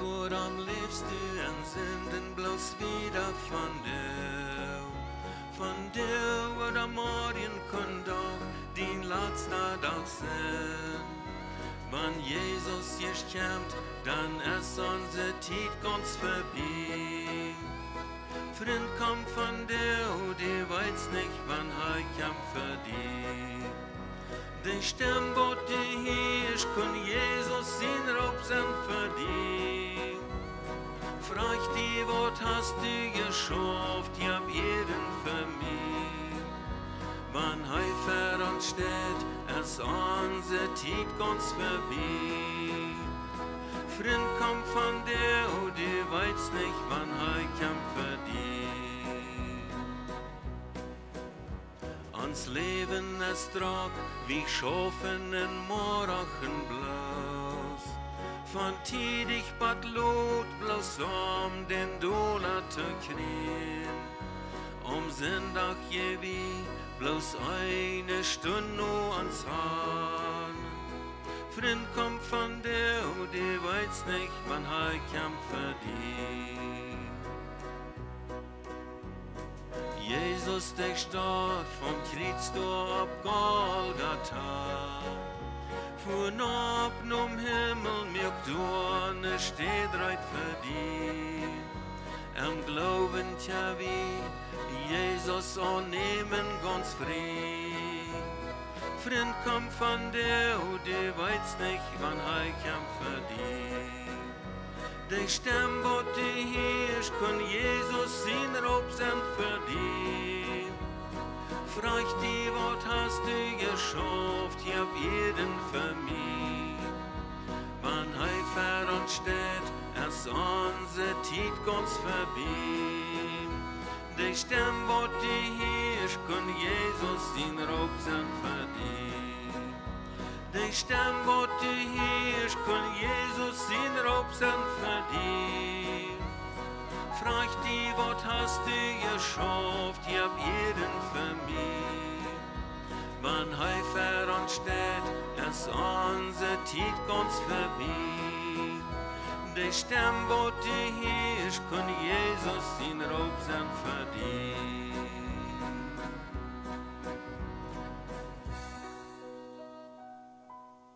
Waarom leefst du en zinden bloos wieder von dir? Von dir oder morgen kann doch din letzter Tag sein. Wenn Jesus kommt, dann ist unsere Zeit ganz vorbei. Freund kommt von dir, die weiß nicht, wann kommt für dich. Die Stimme, wo die hörst, kann Jesus in Raub sein für dich. Frag die, was hast du geschafft, ich hab jeden für mich. Wann für uns steht, ist unsere Zeit ganz vorbei. Freund kommt von dir, die weiß nicht, wann kommt für dich. Ons Leben ist trag, wie Schafen in Morgenblas. Von tidig bad Lot, bloß den Dollar zu kriegen. Sonntag wie bloß eine Stunde nur ans Hahn. Freund kommt von der, die weiß nicht, wann kommt für dich. Jesus, der starb vom Kriegstor ab Golgatha. Von oben um Himmel, mir Dorne steht reit für dich. Glauben ja wie Jesus annehmen ganz frei. Freund kommt von der, die weiß nicht, wann kommt für dich. Die Stimme, wo die hörst, kann Jesus in Raub sein für dich. Frag die, was hast du geschafft, ich hab jeden für mich. Wann für uns steht, ist unsere Zeit ganz vorbei. Die Stimme, wo die hörst, kann Jesus in Raub sein für dich. Die Stimme, wo du hörst, kann Jesus in Raub sein für dich. Frag die, was hast du geschafft, ich hab jeden für mich. Wann für uns steht, ist unsere Zeit ganz vorbei. Die Stimme, wo du hörst, kann Jesus in Raub sein für dich.